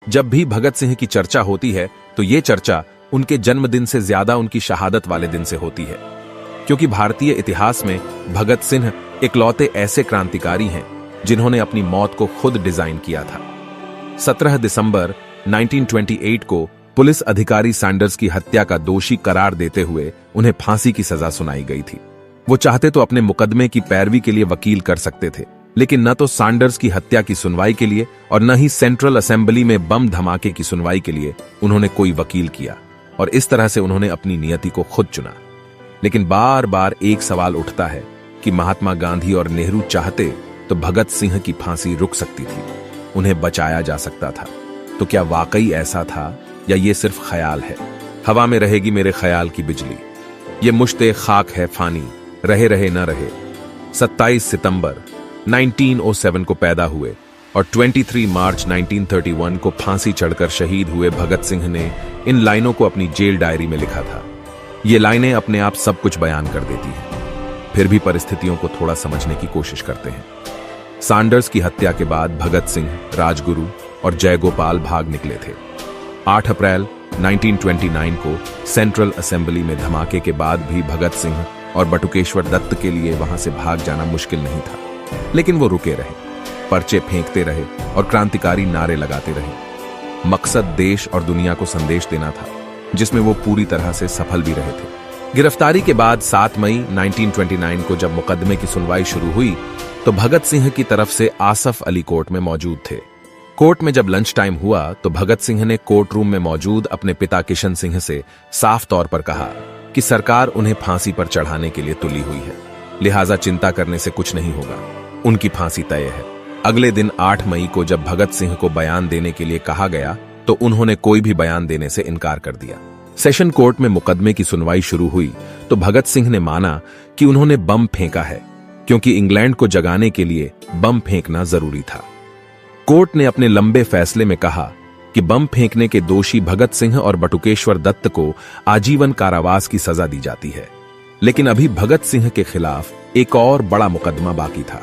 जब भी भगत सिंह की चर्चा होती है तो ये चर्चा उनके जन्मदिन से ज्यादा उनकी शहादत वाले दिन से होती है, क्योंकि भारतीय इतिहास में भगत सिंह इकलौते ऐसे क्रांतिकारी हैं जिन्होंने अपनी मौत को खुद डिजाइन किया था। 17 दिसंबर 1928 को पुलिस अधिकारी सैंडर्स की हत्या का दोषी करार देते हुए उन्हें फांसी की सजा सुनाई गई थी। वो चाहते तो अपने मुकदमे की पैरवी के लिए वकील कर सकते थे, लेकिन न तो सैंडर्स की हत्या की सुनवाई के लिए और न ही सेंट्रल असेंबली में बम धमाके की सुनवाई के लिए उन्होंने कोई वकील किया, और इस तरह से उन्होंने अपनी नियति को खुद चुना। लेकिन बार बार एक सवाल उठता है कि महात्मा गांधी और नेहरू चाहते तो भगत सिंह की फांसी रुक सकती थी, उन्हें बचाया जा सकता था। तो क्या वाकई ऐसा था या ये सिर्फ ख्याल है? हवा में रहेगी मेरे ख्याल की बिजली, ये मुश्ते खाक है फानी, रहे रहे न रहे। 27 सितंबर 1907 को पैदा हुए और 23 मार्च 1931 को फांसी चढ़कर शहीद हुए भगत सिंह ने इन लाइनों को अपनी जेल डायरी में लिखा था। ये लाइनें अपने आप सब कुछ बयान कर देती हैं, फिर भी परिस्थितियों को थोड़ा समझने की कोशिश करते हैं। सैंडर्स की हत्या के बाद भगत सिंह, राजगुरु और जयगोपाल भाग निकले थे। 8 अप्रैल 1929 को सेंट्रल असेंबली में धमाके के बाद भी भगत सिंह और बटुकेश्वर दत्त के लिए वहां से भाग जाना मुश्किल नहीं था, लेकिन वो रुके रहे, पर्चे फेंकते रहे और क्रांतिकारी नारे लगाते रहे। मकसद देश और दुनिया को संदेश देना था, जिसमें वो पूरी तरह से सफल भी रहे थे। गिरफ्तारी के बाद 7 मई 1929 को जब मुकदमे की सुनवाई शुरू हुई तो भगत सिंह की तरफ से आसफ अली कोर्ट में मौजूद थे। कोर्ट में जब लंच टाइम हुआ तो भगत सिंह ने कोर्ट रूम में मौजूद अपने पिता किशन सिंह से साफ तौर पर कहा कि सरकार उन्हें फांसी पर चढ़ाने के लिए तुली हुई है, लिहाजा चिंता करने से कुछ नहीं होगा, उनकी फांसी तय है। अगले दिन 8 मई को जब भगत सिंह को बयान देने के लिए कहा गया तो उन्होंने कोई भी बयान देने से इनकार कर दिया। सेशन कोर्ट में मुकदमे की सुनवाई शुरू हुई तो भगत सिंह ने माना कि उन्होंने बम फेंका है, क्योंकि इंग्लैंड को जगाने के लिए बम फेंकना जरूरी था। कोर्ट ने अपने लंबे फैसले में कहा कि बम फेंकने के दोषी भगत सिंह और बटुकेश्वर दत्त को आजीवन कारावास की सजा दी जाती है। लेकिन अभी भगत सिंह के खिलाफ एक और बड़ा मुकदमा बाकी था,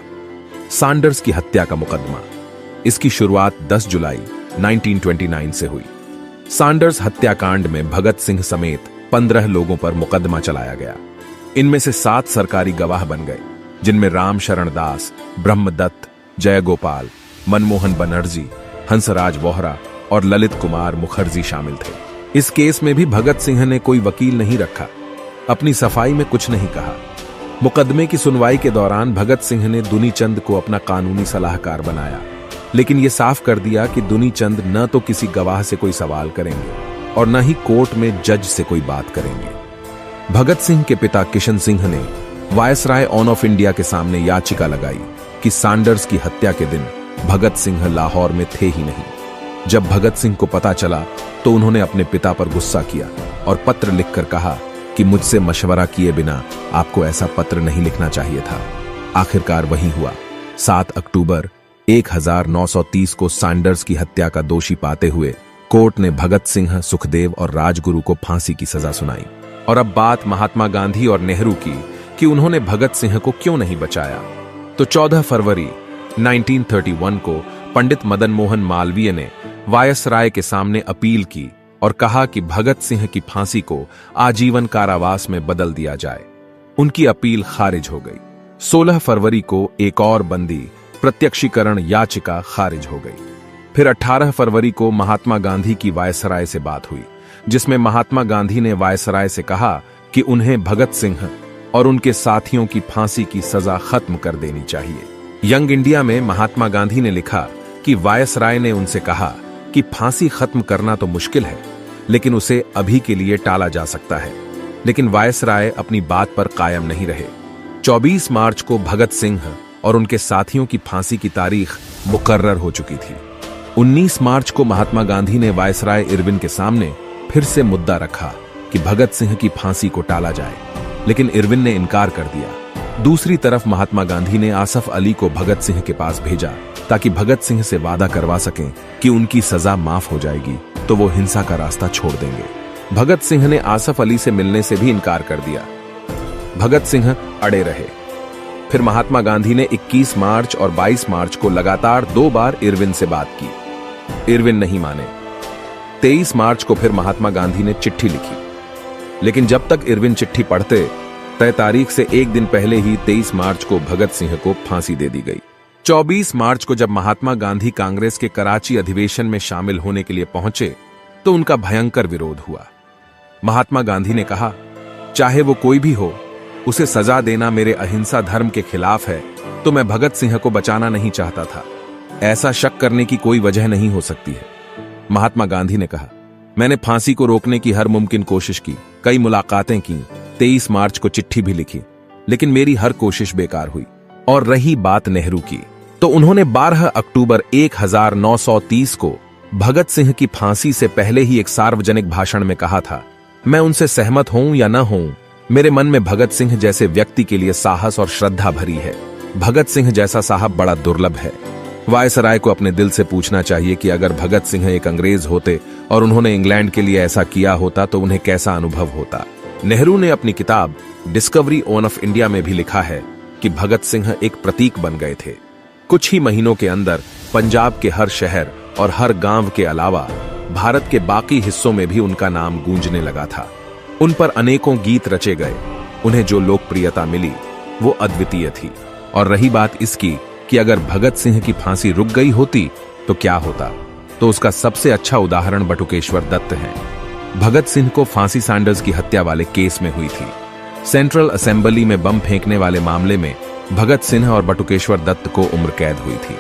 सैंडर्स की हत्या का मुकदमा। इसकी शुरुआत 10 जुलाई 1929 से हुई। सैंडर्स हत्याकांड में भगत सिंह समेत 15 लोगों पर मुकदमा चलाया गया। इनमें से 7 सरकारी गवाह बन गए, जिनमें राम शरण दास, ब्रह्मदत्त, जयगोपाल, मनमोहन बनर्जी, हंसराज वोहरा और ललित कुमार मुखर्जी शामिल थे। इस केस में भी भगत सिंह ने कोई वकील नहीं रखा, अपनी सफाई में कुछ नहीं कहा। मुकदमे की सुनवाई के दौरान भगत सिंह ने दुनीचंद को अपना कानूनी सलाहकार बनाया, लेकिन यह साफ कर दिया कि दुनीचंद न तो किसी गवाह से कोई सवाल करेंगे और न ही कोर्ट में जज से कोई बात करेंगे। भगत सिंह के पिता किशन सिंह ने वायसराय ऑन ऑफ इंडिया के सामने याचिका लगाई कि सैंडर्स की हत्या के दिन भगत सिंह लाहौर में थे ही नहीं। जब भगत सिंह को पता चला तो उन्होंने अपने पिता पर गुस्सा किया और पत्र लिखकर कहा कि मुझसे मशवरा किए बिना आपको ऐसा पत्र नहीं लिखना चाहिए था। आखिरकार वही हुआ। 7 अक्टूबर 1930 को सैंडर्स की हत्या का दोषी पाते हुए कोर्ट ने भगत सिंह, सुखदेव और राजगुरु को फांसी की सजा सुनाई। और अब बात महात्मा गांधी और नेहरू की कि उन्होंने भगत सिंह को क्यों नहीं बचाया। तो 14 फरवरी 1931 को पंडित मदन मोहन मालवीय ने वायसराय के सामने अपील की और कहा कि भगत सिंह की फांसी को आजीवन कारावास में बदल दिया जाए। उनकी अपील खारिज हो गई। 16 फरवरी को एक और बंदी प्रत्यक्षीकरण याचिका खारिज हो गई। फिर 18 फरवरी को महात्मा गांधी की वायसराय से बात हुई, जिसमें महात्मा गांधी ने वायसराय से कहा कि उन्हें भगत सिंह और उनके साथियों की फांसी की सजा खत्म कर देनी चाहिए। यंग इंडिया में महात्मा गांधी ने लिखा कि वायसराय ने उनसे कहा कि फांसी खत्म करना तो मुश्किल है, लेकिन उसे अभी के लिए टाला जा सकता है। लेकिन वायसराय अपनी बात पर कायम नहीं रहे। 24 मार्च को भगत सिंह और उनके साथियों की फांसी की तारीख मुकर्रर हो चुकी थी। 19 मार्च को महात्मा गांधी ने वायसराय इरविन के सामने फिर से मुद्दा रखा कि भगत सिंह की फांसी को टाला जाए, लेकिन इरविन ने इनकार कर दिया। दूसरी तरफ महात्मा गांधी ने आसफ अली को भगत सिंह के पास भेजा ताकि भगत सिंह से वादा करवा सकें कि उनकी सजा माफ हो जाएगी तो वो हिंसा का रास्ता छोड़ देंगे। भगत सिंह ने आसफ अली से मिलने से भी इनकार कर दिया। भगत सिंह अड़े रहे। फिर महात्मा गांधी ने 21 मार्च और 22 मार्च को लगातार 2 बार इरविन से बात की। इरविन नहीं माने। 23 मार्च को फिर महात्मा गांधी ने चिट्ठी लिखी, लेकिन जब तक इरविन चिट्ठी पढ़ते, तय तारीख से एक दिन पहले ही 23 मार्च को भगत सिंह को फांसी दे दी गई। 24 मार्च को जब महात्मा गांधी कांग्रेस के कराची अधिवेशन में शामिल होने के लिए पहुंचे तो उनका भयंकर विरोध हुआ। महात्मा गांधी ने कहा, चाहे वो कोई भी हो, उसे सजा देना मेरे अहिंसा धर्म के खिलाफ है, तो मैं भगत सिंह को बचाना नहीं चाहता था। ऐसा शक करने की कोई वजह नहीं हो सकती है। महात्मा गांधी ने कहा, मैंने फांसी को रोकने की हर मुमकिन कोशिश की, कई मुलाकातें की, 23 मार्च को चिट्ठी भी लिखी, लेकिन मेरी हर कोशिश बेकार हुई। और रही बात नेहरू की, तो उन्होंने 12 अक्टूबर 1930 को भगत सिंह की फांसी से पहले ही एक सार्वजनिक भाषण में कहा था, मैं उनसे सहमत हूं या न हूं, मेरे मन में भगत सिंह जैसे व्यक्ति के लिए साहस और श्रद्धा भरी है। भगत सिंह जैसा साहब बड़ा दुर्लभ है। वायसराय को अपने दिल से पूछना चाहिए कि अगर भगत सिंह एक अंग्रेज होते और उन्होंने इंग्लैंड के लिए ऐसा किया होता तो उन्हें कैसा अनुभव होता। नेहरू ने अपनी किताब डिस्कवरी ऑफ इंडिया में भी लिखा है कि भगत सिंह एक प्रतीक बन गए थे। कुछ ही महीनों के अंदर पंजाब के हर शहर और हर गांव के अलावा भारत के बाकी हिस्सों में भी उनका नाम गूंजने लगा था। उन पर अनेकों गीत रचे गए। उन्हें जो लोकप्रियता मिली वो अद्वितीय थी। और रही बात इसकी कि अगर भगत सिंह की फांसी रुक गई होती तो क्या होता, तो उसका सबसे अच्छा उदाहरण बटुकेश्वर दत्त है। भगत सिंह को फांसी सैंडर्स की हत्या वाले केस में हुई थी। सेंट्रल असेंबली में बम फेंकने वाले मामले में भगत सिंह और बटुकेश्वर दत्त को उम्र कैद हुई थी।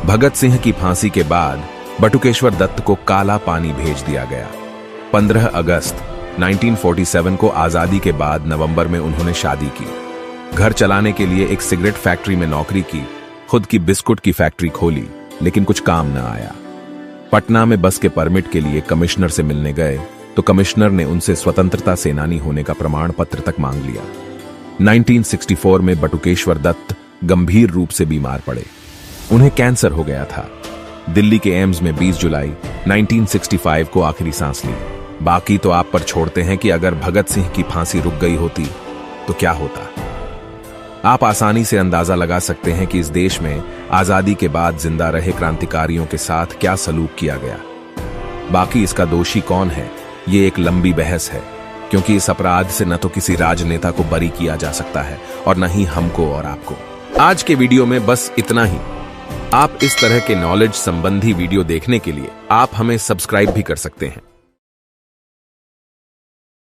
भगत सिंह की फांसी के बाद बटुकेश्वर दत्त को काला पानी भेज दिया गया। 15 अगस्त 1947 को आजादी के बाद नवंबर में उन्होंने शादी की। घर चलाने के लिए एक सिगरेट फैक्ट्री में नौकरी की, खुद की बिस्कुट की फैक्ट्री खोली, लेकिन कुछ काम न आया। पटना में बस के परमिट के लिए कमिश्नर से मिलने गए तो कमिश्नर ने उनसे स्वतंत्रता सेनानी होने का प्रमाण पत्र तक मांग लिया। 1964 में बटुकेश्वर दत्त गंभीर रूप से बीमार पड़े। उन्हें कैंसर हो गया था। दिल्ली के एम्स में 20 जुलाई 1965 को आखिरी सांस ली। बाकी तो आप पर छोड़ते हैं कि अगर भगत सिंह की फांसी रुक गई होती तो क्या होता। आप आसानी से अंदाजा लगा सकते हैं कि इस देश में आजादी के बाद जिंदा रहे क्रांतिकारियों के साथ क्या सलूक किया गया। बाकी इसका दोषी कौन है, ये एक लंबी बहस है, क्योंकि इस अपराध से न तो किसी राजनेता को बरी किया जा सकता है और न ही हमको और आपको। आज के वीडियो में बस इतना ही। आप इस तरह के नॉलेज संबंधी वीडियो देखने के लिए आप हमें सब्सक्राइब भी कर सकते हैं।